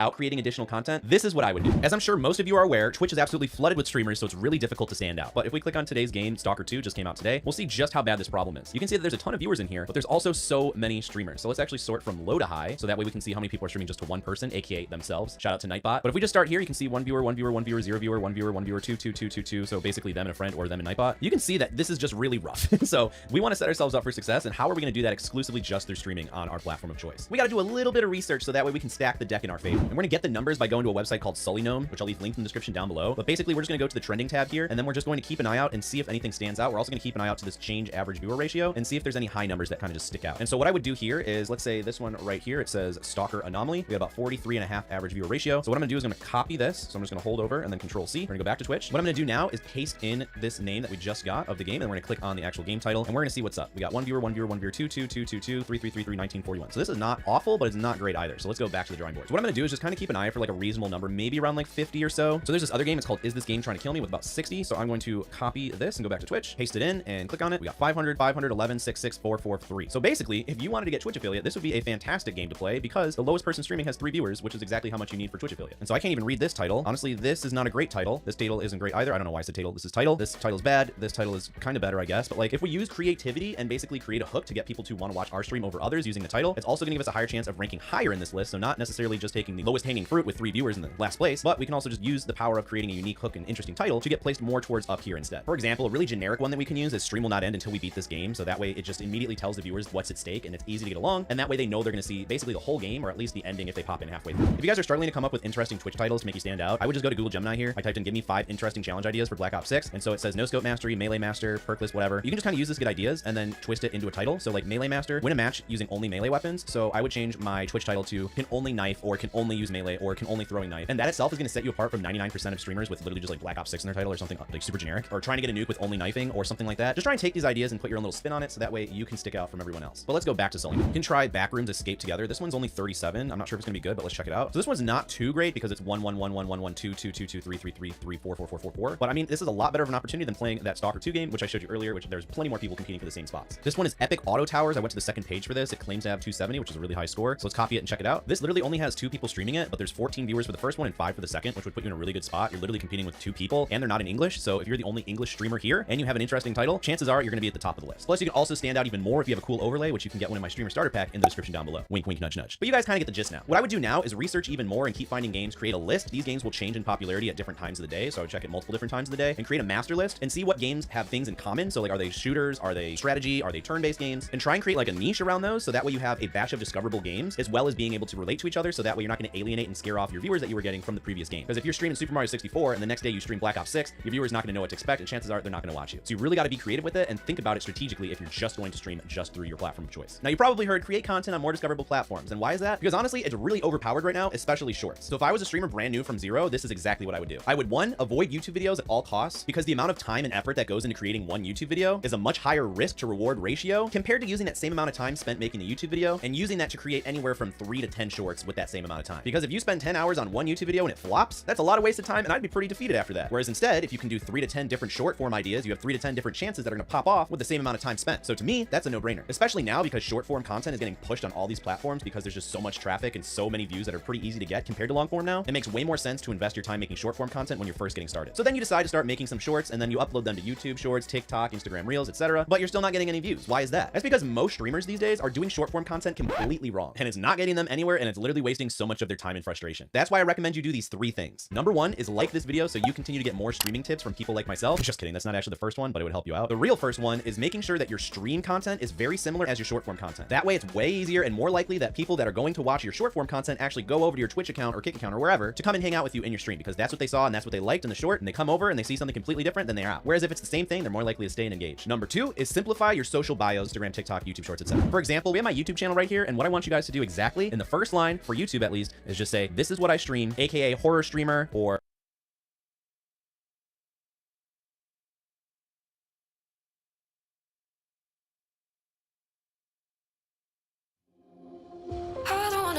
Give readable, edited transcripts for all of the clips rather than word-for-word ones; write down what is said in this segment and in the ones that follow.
without creating additional content, this is what I would do. As I'm sure most of you are aware, Twitch is absolutely flooded with streamers, so it's really difficult to stand out. But if we click on today's game, Stalker 2 just came out today, we'll see just how bad this problem is. You can see that there's a ton of viewers in here, but there's also so many streamers. So let's actually sort from low to high, so that way we can see how many people are streaming just to one person, aka themselves. Shout out to Nightbot. But if we just start here, you can see one viewer, one viewer, one viewer, zero viewer, one viewer, one viewer, two, two, two, two, two. So basically them and a friend or them and Nightbot. You can see that this is just really rough. So we want to set ourselves up for success, and how are we going to do that exclusively just through streaming on our platform of choice? We got to do a little bit of research so that way we can stack the deck in our favor. And we're going to get the numbers by going to a website called Sullygnome, which I'll leave linked in the description down below. But basically, we're just going to go to the trending tab here, and then we're just going to keep an eye out and see if anything stands out. We're also going to keep an eye out to this change average viewer ratio and see if there's any high numbers that kind of just stick out. And so what I would do here is, let's say this one right here, it says Stalker Anomaly. We got about 43.5 average viewer ratio. So what I'm going to do is I'm going to copy this. So I'm just going to hold over and then Control C. We're going to go back to Twitch. What I'm going to do now is paste in this name that we just got of the game, and we're going to click on the actual game title, and we're going to see what's up. We got one viewer, one viewer, one viewer, two, two, two, two, two, three, three, three, three, 1941. So this is not awful, but it's not great either. So let's go back to the drawing board. So what I'm going to do is just kind of keep an eye for like a reasonable number, maybe around like 50 or so. So there's this other game. It's called Is This Game Trying to Kill Me with about 60. So I'm going to copy this and go back to Twitch, paste it in and click on it. We got 500, 511, 66, 443. So basically, if you wanted to get Twitch affiliate, this would be a fantastic game to play because the lowest person streaming has 3 viewers, which is exactly how much you need for Twitch affiliate. And so I can't even read this title. Honestly, this is not a great title. This title isn't great either. I don't know why I said title. This is title. This title is bad. This title is kind of better, I guess. But like if we use creativity and basically create a hook to get people to want to watch our stream over others using the title, it's also going to give us a higher chance of ranking higher in this list. So not necessarily just taking the lowest hanging fruit with 3 viewers in the last place, but we can also just use the power of creating a unique hook and interesting title to get placed more towards up here instead. For example, a really generic one that we can use is stream will not end until we beat this game. So that way it just immediately tells the viewers what's at stake and it's easy to get along. And that way they know they're going to see basically the whole game or at least the ending if they pop in halfway through. If you guys are struggling to come up with interesting Twitch titles to make you stand out, I would just go to Google Gemini here. I typed in give me 5 interesting challenge ideas for Black Ops 6. And so it says no scope mastery, melee master, perk list, whatever. You can just kind of use this to get ideas and then twist it into a title. So like melee master, win a match using only melee weapons. So I would change my Twitch title to can only knife or can only use melee or can only throwing knife. And that itself is going to set you apart from 99% of streamers with literally just like Black Ops 6 in their title or something like super generic, or trying to get a nuke with only knifing or something like that. Just try and take these ideas and put your own little spin on it so that way you can stick out from everyone else. But let's go back to Sully. You can try Backrooms Escape Together. This one's only 37. I'm not sure if it's gonna be good, but let's check it out. So this one's not too great because it's 1 1 1 1 1 1 2 2 2 2 3 3 3 3 4 4 4 4 4. But I mean, this is a lot better of an opportunity than playing that Stalker 2 game, which I showed you earlier, which there's plenty more people competing for the same spots. This one is Epic Auto Towers. I went to the second page for this. It claims to have 270, which is a really high score. So let's copy it and check it out. This literally only has 2 people streaming it, but there's 14 viewers for the first one and 5 for the second, which would put you in a really good spot. You're literally competing with 2 people and they're not in English. So if you're the only English streamer here and you have an interesting title, chances are you're gonna be at the top of the list. Plus you can also stand out even more if you have a cool overlay, which you can get one in my streamer starter pack in the description down below. Wink, wink, nudge, nudge. But you guys kind of get the gist now. What I would do now is research even more and keep finding games, create a list. These games will change in popularity at different times of the day. So I would check it multiple different times of the day and create a master list and see what games have things in common. So like, are they shooters? Are they strategy? Are they turn-based games? And try and create like a niche around those. So that way you have a batch of discoverable games as well as being able to relate to each other. So that way you're not going to alienate and scare off your viewers that you were getting from the previous game. Because if you're streaming Super Mario 64 and the next day you stream Black Ops 6, your viewers not going to know what to expect and chances are they're not going to watch you. So you really got to be creative with it and think about it strategically if you're just going to stream just through your platform of choice. Now you probably heard create content on more discoverable platforms. And why is that? Because honestly, it's really overpowered right now, especially shorts. So if I was a streamer brand new from zero, this is exactly what I would do. I would 1, avoid YouTube videos at all costs because the amount of time and effort that goes into creating one YouTube video is a much higher risk to reward ratio compared to using that same amount of time spent making a YouTube video and using that to create anywhere from 3 to 10 shorts with that same amount of time. Because if you spend 10 hours on one YouTube video and it flops, that's a lot of wasted time and I'd be pretty defeated after that. Whereas instead, if you can do 3 to 10 different short form ideas, you have 3 to 10 different chances that are going to pop off with the same amount of time spent. So to me, that's a no-brainer, especially now because short form content is getting pushed on all these platforms because there's just so much traffic and so many views that are pretty easy to get compared to long form now. It makes way more sense to invest your time making short form content when you're first getting started. So then you decide to start making some shorts and then you upload them to YouTube Shorts, TikTok, Instagram Reels, etc. But you're still not getting any views. Why is that? That's because most streamers these days are doing short form content completely wrong and it's not getting them anywhere and it's literally wasting so much of their time and frustration. That's why I recommend you do these 3 things. Number 1 is like this video so you continue to get more streaming tips from people like myself. Just kidding. That's not actually the first one, but it would help you out. The real first one is making sure that your stream content is very similar as your short form content. That way it's way easier and more likely that people that are going to watch your short form content actually go over to your Twitch account or Kick account or wherever to come and hang out with you in your stream because that's what they saw and that's what they liked in the short and they come over and they see something completely different, then they're out. Whereas if it's the same thing, they're more likely to stay and engage. Number 2 is simplify your social bios, Instagram, TikTok, YouTube Shorts, etc. For example, we have my YouTube channel right here and what I want you guys to do exactly in the first line for YouTube at least is just say, this is what I stream, aka horror streamer or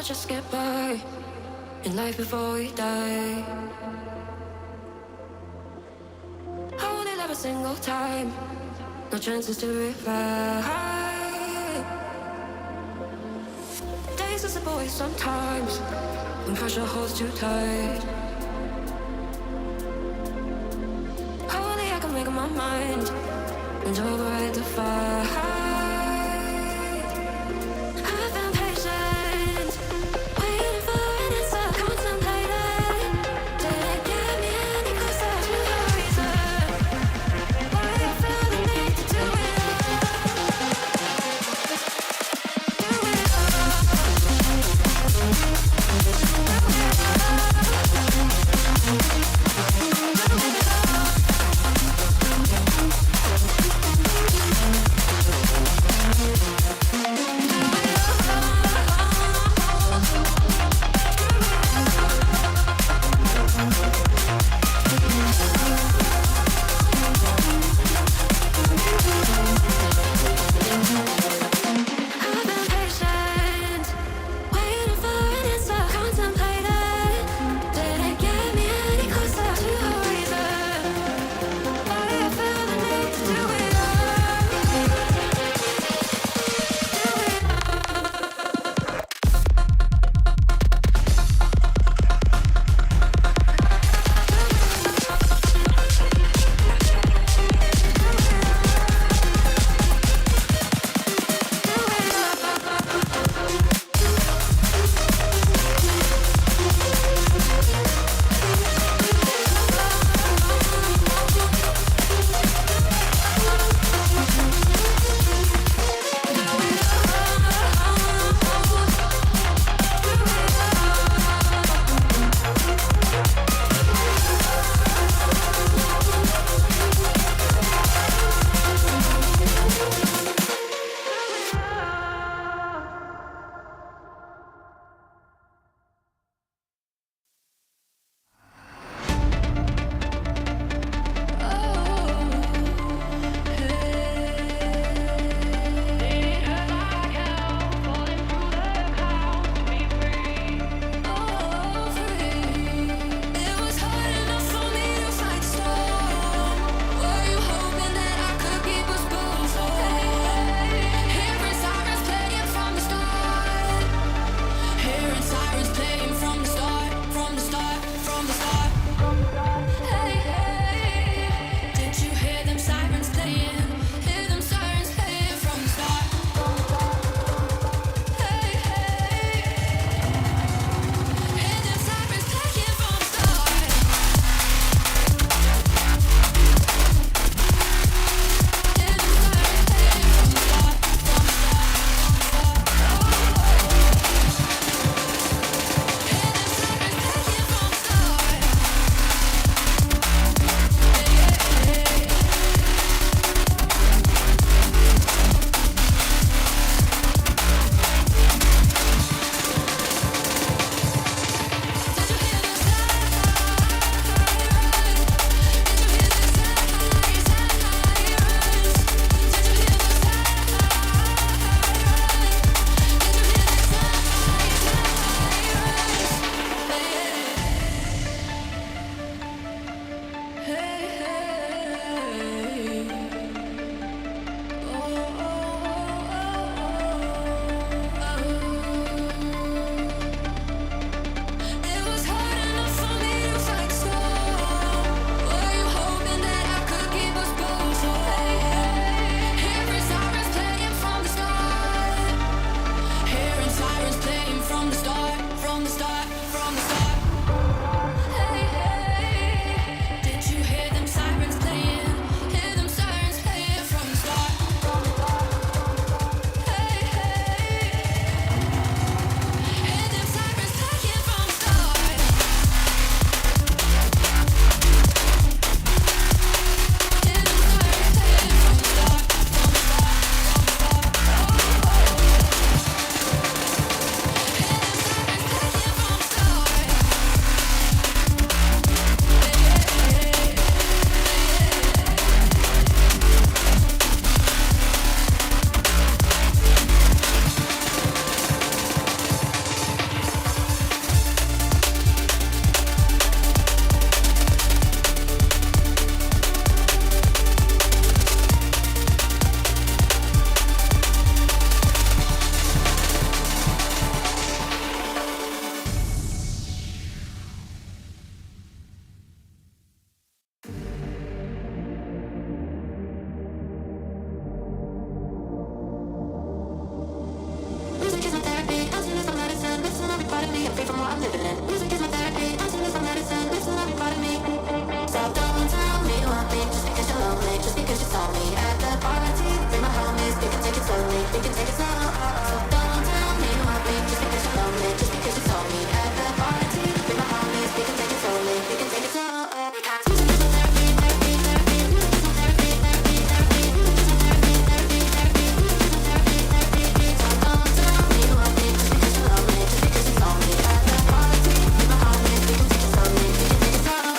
just get by in life before we die. I want it every single time, no chances to revive. Days are simple ways sometimes, when pressure holds too tight. Only I can make up my mind and override the fight. I've been patient, waiting for an answer, contemplating. Didn't get me any closer to the reason why I feel the need to do it all. free from what I'm living in. Music is my therapy, dancing is my medicine. Listen, every part of me. So don't tell me you want me just because you're lonely, just because you saw me at the party. Bring my homies, we can take it slowly, we can take it slow. So don't tell me you want me just because you're lonely, just because you saw me at the party. Bring my homies, we can take it slowly, we can take it slow. Because music is my therapy, therapy, therapy. Music is my therapy, therapy, therapy. Music is my therapy, therapy, therapy. Music is my therapy, therapy, therapy. So don't tell me you want me just because you're lonely, just because you saw me at the party. Bring my homies, we can take it slowly, we can take it slow.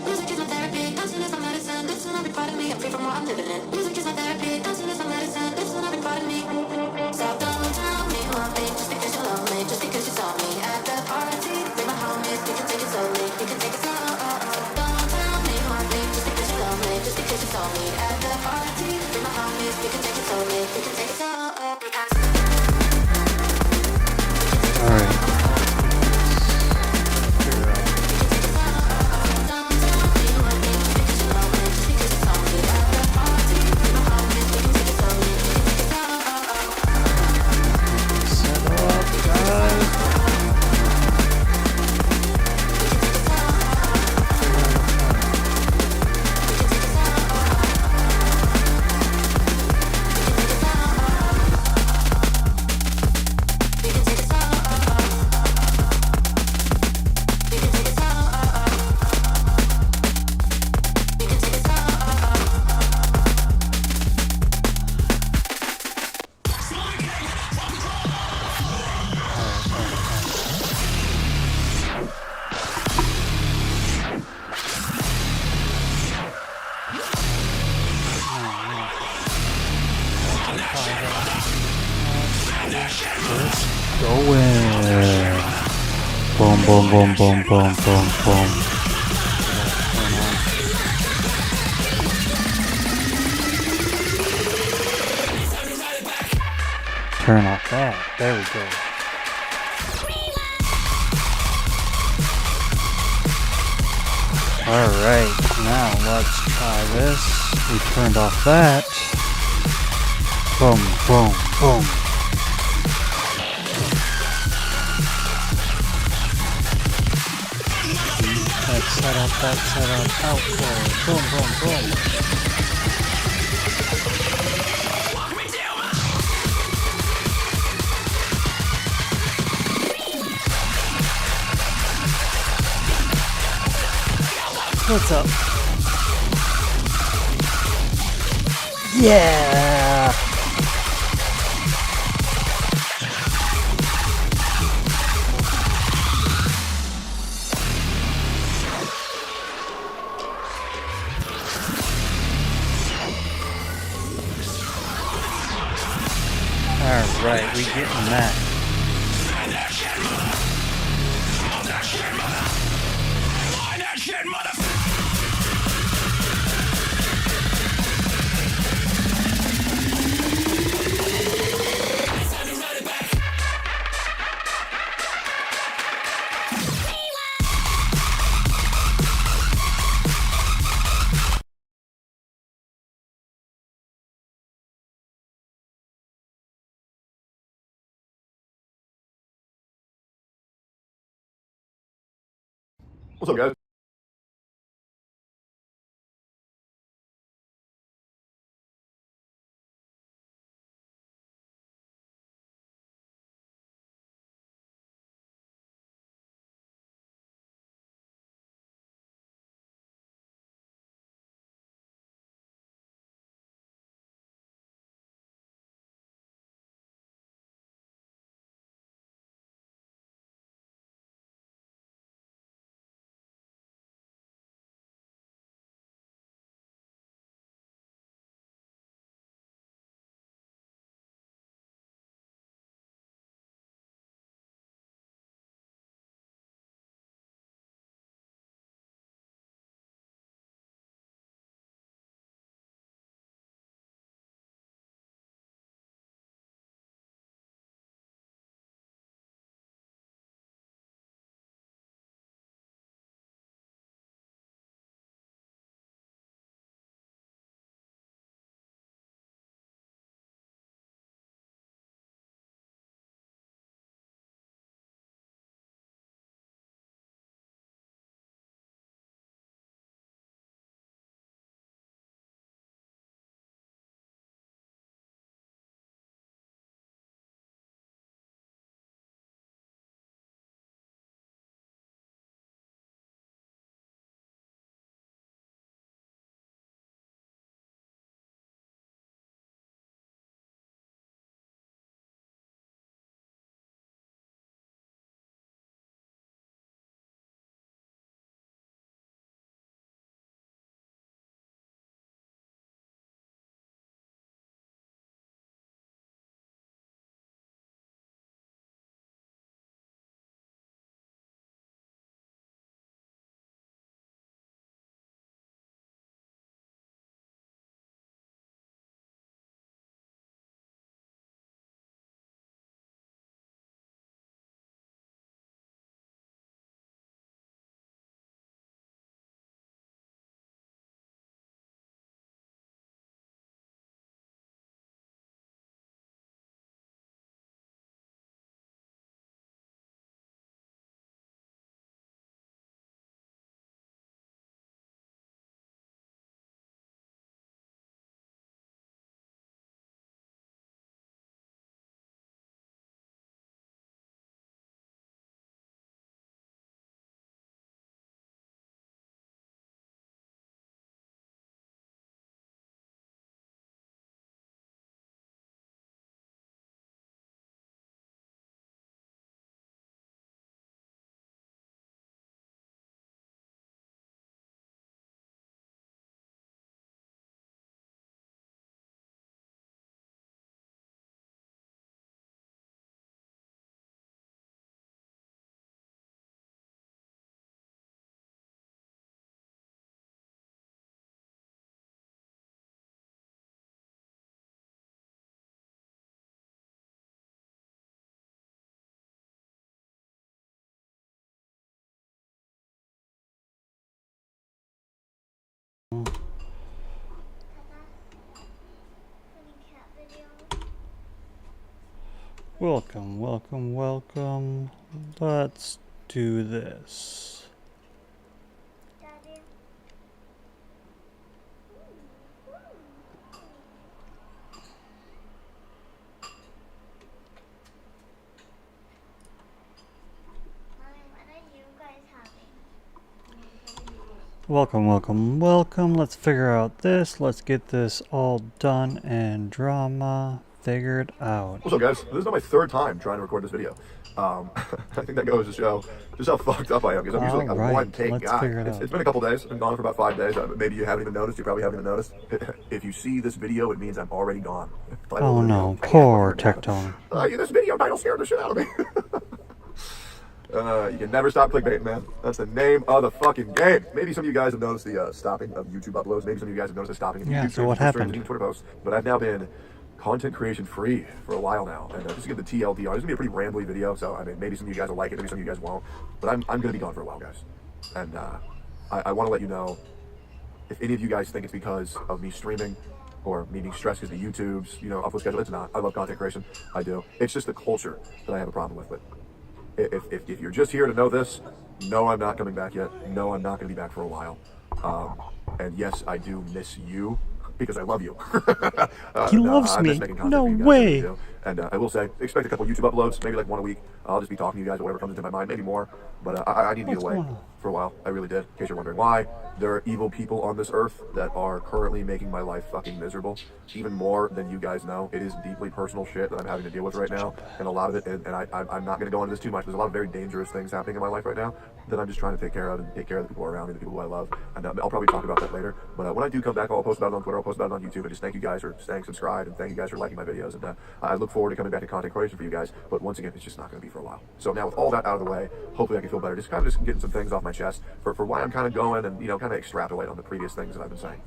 Music is my therapy, dancing is my medicine. Listen, every part of me, I'm free from what I'm living in. Music is my therapy, dancing is my medicine. Listen, every part of me. So don't tell me you want me just because you're lonely, just because you saw me at the party. Bring my homies, we can take it slowly, we can take it slow. Don't tell me you want me just because you're lonely, just because you saw me at the party. Bring my homies, we can take it slowly, we can take it slow. Because Alright. don't tell me you want me just because you're lonely, just because you saw me at the party. Bring my homies, we can take it slowly, we can take it slow. Set up, guys. Going. Boom, boom, boom, boom, boom, boom, boom. Turn off that. There we go. Alright, now let's try this. We turned off that. Boom, boom, boom. That setup, output. Boom, boom, boom. What's up? Yeah! Alright, we getting that. What's up, guys? Welcome, welcome, welcome. Let's do this. Welcome, welcome, welcome. Let's figure out this. Let's get this all done and drama figured out. What's up, guys? This is not my third time trying to record this video. I think that goes to show just how fucked up I am, because I'm usually a Alright, one-take let's guy. figure it out. It's been a couple days. I've been gone for about 5 days. Maybe you haven't even noticed. You probably haven't even noticed. If you see this video, it means I'm already gone. Oh no, poor Tectone. This video title scared the shit out of me. You can never stop clickbait, man. That's the name of the fucking game. Maybe some of you guys have noticed the stopping of YouTube uploads. Maybe some of you guys have noticed the stopping of Yeah, YouTube so what streams, happened? and Twitter posts. But I've now been content creation free for a while now. And just to give the TLDR, this is going to be a pretty rambly video. So, I mean, maybe some of you guys will like it. Maybe some of you guys won't. But I'm going to be gone for a while, guys. And I want to let you know, if any of you guys think it's because of me streaming or me being stressed because the YouTube's, upload schedule, it's not. I love content creation. I do. It's just the culture that I have a problem with. But if you're just here to know this, no, I'm not coming back yet. No, I'm not going to be back for a while. And yes, I do miss you because I love you. He loves I miss me. making content No for you guys, way. I really do. And I will say, expect a couple YouTube uploads, maybe like one a week. I'll just be talking to you guys or whatever comes into my mind, maybe more. But I need to be What's away going on? for a while. I really did. In case you're wondering why, there are evil people on this earth that are currently making my life fucking miserable. Even more than you guys know. It is deeply personal shit that I'm having to deal with right now. And a lot of it, and I'm not going to go into this too much. There's a lot of very dangerous things happening in my life right now that I'm just trying to take care of and take care of the people around me, the people who I love. And I'll probably talk about that later. But when I do come back, I'll post about it on Twitter, I'll post about it on YouTube. And just thank you guys for staying subscribed, and thank you guys for liking my videos. And I look forward to coming back to content creation for you guys. But once again, it's just not going to be for a while. So now with all that out of the way, hopefully I can feel better. Just getting some things off my chest for why I'm kind of going and, kind of extrapolate on the previous things that I've been saying.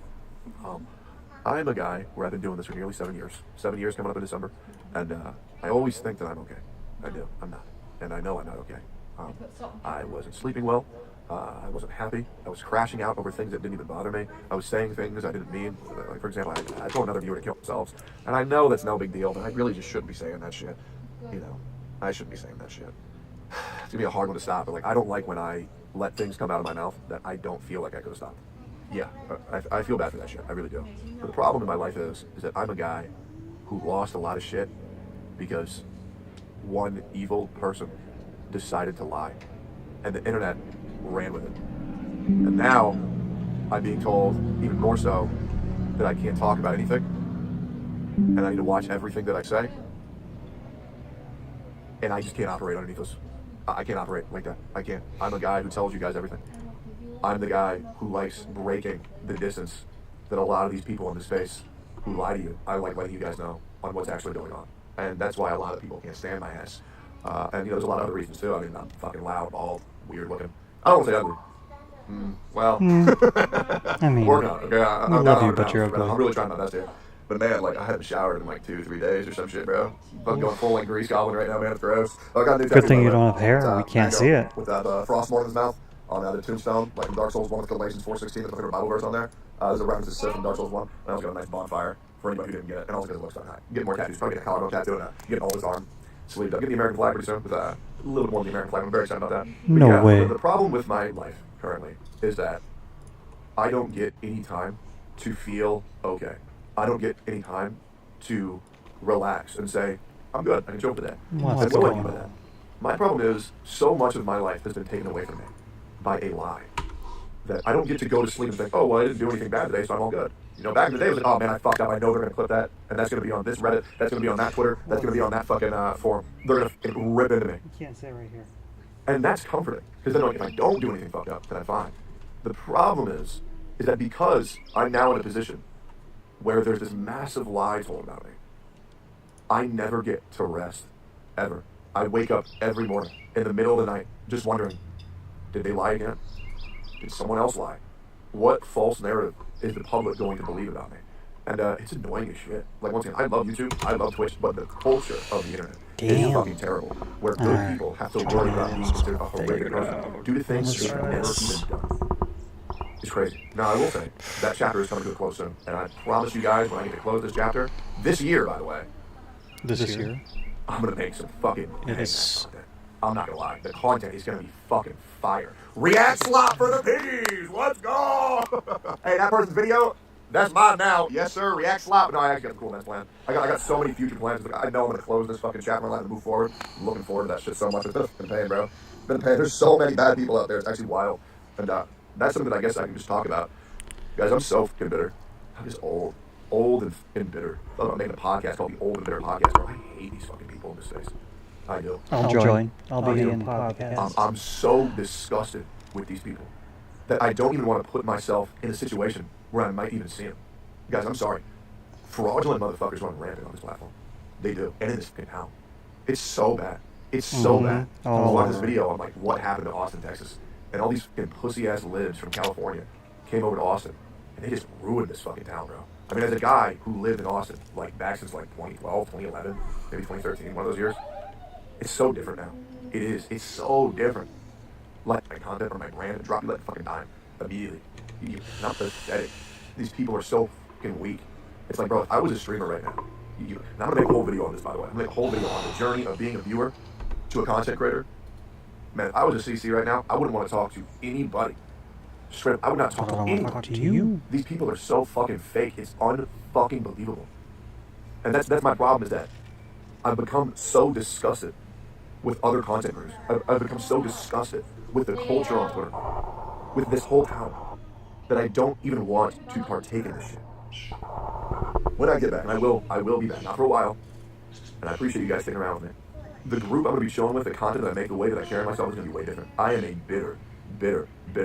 I'm a guy where I've been doing this for nearly 7 years. 7 years coming up in December. And I always think that I'm okay. I do. I'm not. And I know I'm not okay. I wasn't sleeping well. I wasn't happy. I was crashing out over things that didn't even bother me. I was saying things I didn't mean. Like, for example, I told another viewer to kill themselves. And I know that's no big deal, but I really just shouldn't be saying that shit. I shouldn't be saying that shit. It's going to be a hard one to stop, but I don't like when I let things come out of my mouth that I don't feel like I could have stopped. Yeah, I feel bad for that shit. I really do. But the problem in my life is that I'm a guy who lost a lot of shit because one evil person decided to lie. And the internet ran with it. And now I'm being told, even more so, that I can't talk about anything. And I need to watch everything that I say. And I just can't operate underneath this. I can't operate like that. I can't. I'm a guy who tells you guys everything. I'm the guy who likes breaking the distance that a lot of these people in this space who lie to you, I like letting you guys know on what's actually going on. And that's why a lot of people can't stand my ass. And there's a lot of other reasons too. I mean, I'm fucking loud, bald, weird looking. I don't want to say ugly. I mean, Working on it, okay? I I'm love not you, but you're I'm ugly. really trying my best here. But man, I haven't showered in 2-3 days or some shit, bro. I'm going full grease goblin right now, man. It's gross. I got a new Good tattoo, thing by you the way. don't have hair. It's, We can't Mango see it. With that Frostmourne in his mouth on the tombstone, like in Dark Souls 1 with Galatians 4:16. There's my favorite Bible verse on there. There's a reference to Sith from Dark Souls 1. And I also got a nice bonfire for anybody who didn't get it. And also because it looks so high. Get more tattoos. Probably get a collarbone tattoo and get all his arm sleeved up. Get the American flag pretty soon with a little bit more than the American flag. I'm very excited about that. But No yeah, way. The problem with my life currently is that I don't get any time to feel okay. I don't get any time to relax and say, I'm good, I can chill today. What's And what do I going mean by that? on? My problem is, so much of my life has been taken away from me by a lie. That I don't get to go to sleep and think, oh, well, I didn't do anything bad today, so I'm all good. Back in the day, it was like, oh man, I fucked up, I know they're going to clip that, and that's going to be on this Reddit, that's going to be on that Twitter, that's going to be on that fucking forum. They're going to rip into me. You can't say right here. And that's comforting, because then if I don't do anything fucked up, then I'm fine. The problem is that because I'm now in a position where there's this massive lie told about me, I never get to rest, ever. I wake up every morning, in the middle of the night, just wondering, did they lie again? Did someone else lie? What false narrative is the public going to believe about me? And it's annoying as shit. Once again, I love YouTube, I love Twitch, but the culture of the internet is Damn. fucking terrible. Where good Alright. people have to worry about being considered a horrific person due to things they've never Yes. even done. It's crazy. Now, I will say, that chapter is coming to a close soon. And I promise you guys, when I get to close this chapter, this year, by the way, This year? I'm gonna make some fucking is. content. I'm not gonna lie. The content is gonna be fucking fire. React slot for the piggies. Let's go. Hey, that person's video, that's mine now. Yes, sir. React slot. No, I actually got a cool next plan. I got so many future plans. I know I'm gonna close this fucking chapter line and move forward. I'm looking forward to that shit so much. It's been a fucking pain, bro. It's been a pain. There's so many bad people out there. It's actually wild. And that's something that I guess I can just talk about. Guys, I'm so fucking bitter. I'm just old. Old and bitter. I thought about making a podcast called the Old and Bitter Podcast, bro. I hate these fucking people in this space. I do. I'll join. I'll be in the podcast. I'm so disgusted with these people that I don't even want to put myself in a situation where I might even see them. Guys, I'm sorry. Fraudulent motherfuckers run rampant on this platform. They do. And in this fucking town. It's so bad. It's so bad. I was watching this video on like what happened to Austin, Texas. And all these fucking pussy-ass libs from California came over to Austin. And they just ruined this fucking town, bro. I mean, as a guy who lived in Austin, like back since like 2012, 2011, maybe 2013, one of those years, it's so different now. It is. It's so different. Like my content or my brand drop you like a fucking dime immediately. Not pathetic. These people are so fucking weak. It's like, bro, if I was a streamer right now, and I'm gonna make a whole video on this, by the way. I'm gonna make a whole video on the journey of being a viewer to a content creator. Man, if I was a CC right now, I wouldn't want to talk to anybody. Straight up, I would not talk to anyone. Talk to you. These people are so fucking fake. It's unfucking believable. And that's my problem is that I've become so disgusted with other content creators. I've become so disgusted with the culture on Twitter, with this whole town, that I don't even want to partake in this shit. When I get back, and I will be back, not for a while, and I appreciate you guys sticking around with me. The group I'm going to be showing with, the content that I make, the way that I carry myself is going to be way different. I am a bitter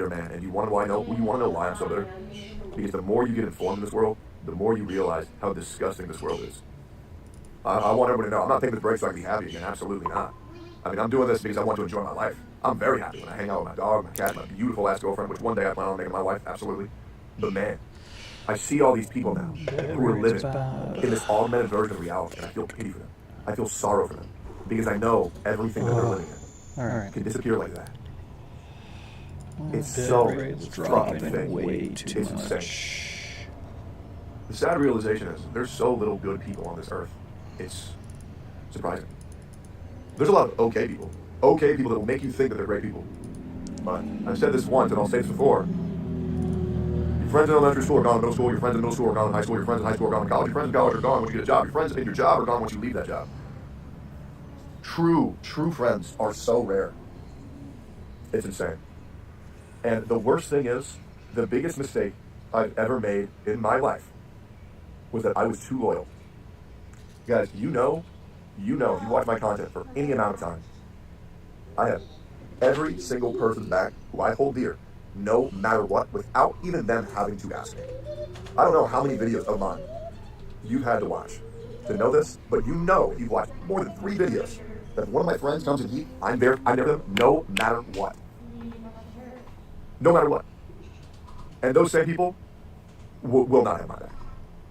man. And you want to know why I'm so bitter? Because the more you get informed in this world, the more you realize how disgusting this world is. I want everyone to know, I'm not taking this break so I can be happy again. Absolutely not. I mean, I'm doing this because I want to enjoy my life. I'm very happy when I hang out with my dog, my cat, my beautiful ass girlfriend, which one day I plan on making my wife, absolutely. But man, I see all these people now who are living in this augmented version of reality, and I feel pity for them. I feel sorrow for them. Because I know everything that they're living in can disappear like that. It's so fucking fake. It's insane. The sad realization is there's so little good people on this earth. It's surprising. There's a lot of okay people that will make you think that they're great people. But I've said this once and I'll say this before. Your friends in elementary school are gone in middle school, your friends in middle school are gone in high school, your friends in high school are gone in college, your friends in college are gone when you get a job, your friends in your job are gone once you leave that job. True friends are so rare. It's insane. And the worst thing is, the biggest mistake I've ever made in my life was that I was too loyal. Guys, you know, if you watch my content for any amount of time, I have every single person's back who I hold dear, no matter what, without even them having to ask me. I don't know how many videos of mine you've had to watch to know this, but you know you've watched more than 3 videos that if one of my friends comes and eat, I'm there them no matter what. No matter what. And those same people will not have my back.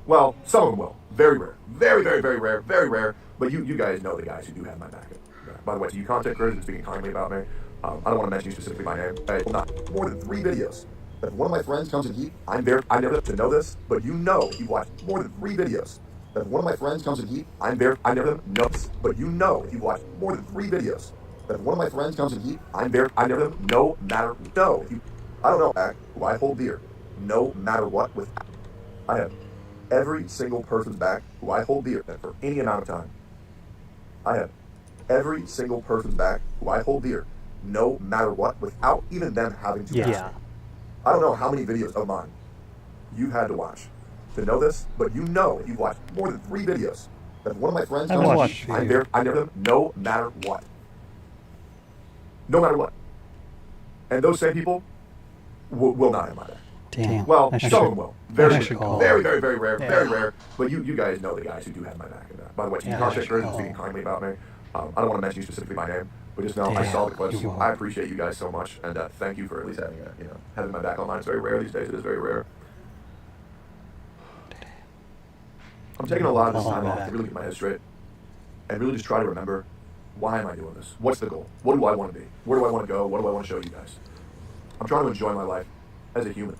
Well, some of them will. Very rare. Very, very, very rare. Very rare. But you guys know the guys who do have my back. By the way, to you content creators who are speaking kindly about me, I don't want to mention you specifically by name. I will not more than 3 videos that if one of my friends comes and eat, I'm there to know this, but you know you've watched more than 3 videos that if one of my friends comes and eat, I'm there to know this, but you know you've watched more than 3 videos that if one of my friends comes and eat, I'm there to no matter no. I don't know who I hold dear, no matter what. I have every single person's back who I hold dear for any amount of time. I have every single person's back who I hold dear, no matter what, without even them having to ask me. I don't know how many videos of mine you've had to watch to know this, but you know you've watched more than 3 videos that if one of my friends comes and eat, I'm there them no matter what. No matter what. And those same people will not have my back. Damn. Well, some of them will. Very, very, very, very rare. Yeah. Very rare. But you guys know the guys who do have my back. And, by the way, to you content creators speaking kindly about me, I don't want to mention you specifically by name, but just know I saw the clips. I appreciate you guys so much, and thank you for at least having my back online. It's very rare these days. It is very rare. I'm taking a lot of this time off to really get my head straight, and really just try to remember, why am I doing this? What's the goal? What do I want to be? Where do I want to go? What do I want to show you guys? I'm trying to enjoy my life as a human,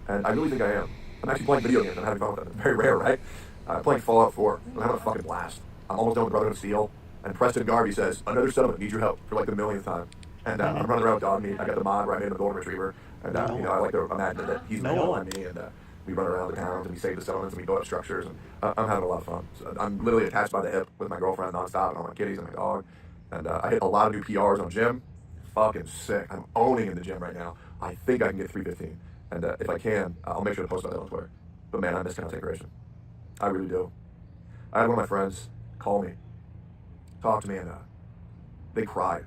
and I really think I am. I'm actually playing video games. I'm having fun with them. It's very rare, right? I'm playing Fallout 4. I'm having a fucking blast. I'm almost done with Brotherhood of Steel. And Preston Garvey says, another settlement, need your help for like the millionth time. And I'm running around with dog meat. I got the mod where I made him a golden retriever. And I like to imagine that he's on me. And we run around the towns and we save the settlements and we build up structures. And I'm having a lot of fun. So I'm literally attached by the hip with my girlfriend nonstop and all my kitties and my dog. And I hit a lot of new PRs on gym. Fucking sick. I'm owning in the gym right now. I think I can get 315. And if I can, I'll make sure to post about that on Twitter. But man, I miss content creation. I really do. I had one of my friends call me, talk to me, and they cried,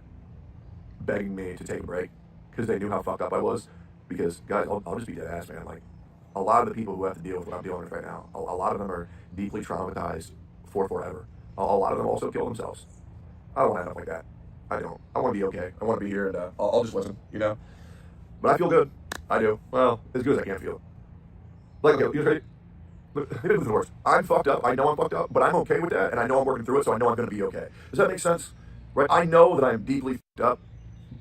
begging me to take a break because they knew how fucked up I was. Because, guys, I'll just be dead ass, man. Like, a lot of the people who have to deal with what I'm dealing with right now, a lot of them are deeply traumatized for forever. A lot of them also kill themselves. I don't want to end up like that. I don't. I want to be okay. I want to be here, and I'll just listen, you know? But I feel good. I do. Well, as good as I can feel. Like, okay, you ready? Maybe it's the worst. I'm fucked up. I know I'm fucked up, but I'm okay with that, and I know I'm working through it, so I know I'm going to be okay. Does that make sense? Right? I know that I am deeply fucked up,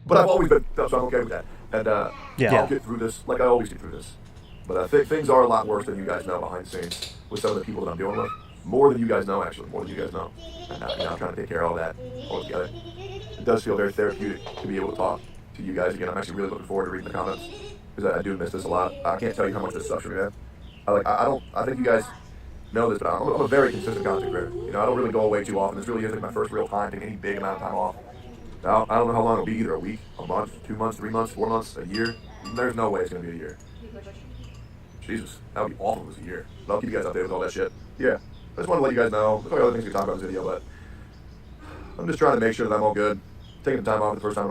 but I've always been fucked up, so I'm okay with that. And I'll get through this like I always get through this. But things are a lot worse than you guys know behind the scenes with some of the people that I'm dealing with. More than you guys know, actually. More than you guys know. And I'm trying to take care of all that all together. It does feel very therapeutic to be able to talk to you guys again. I'm actually really looking forward to reading the comments because I do miss this a lot. I can't tell you how much this sucks for me, man. I think you guys know this, but I'm a very consistent content creator. You know, I don't really go away too often. This really is like my first real time taking any big amount of time off. Now, I don't know how long it'll be, either a week, a month, 2 months, 3 months, 4 months, a year. There's no way it's going to be a year. Jesus, that would be awful if it was a year. But I'll keep you guys updated with all that shit. Yeah, I just want to let you guys know. There's probably other things we can talk about in this video, but I'm just trying to make sure that I'm all good. Taking the time off the first time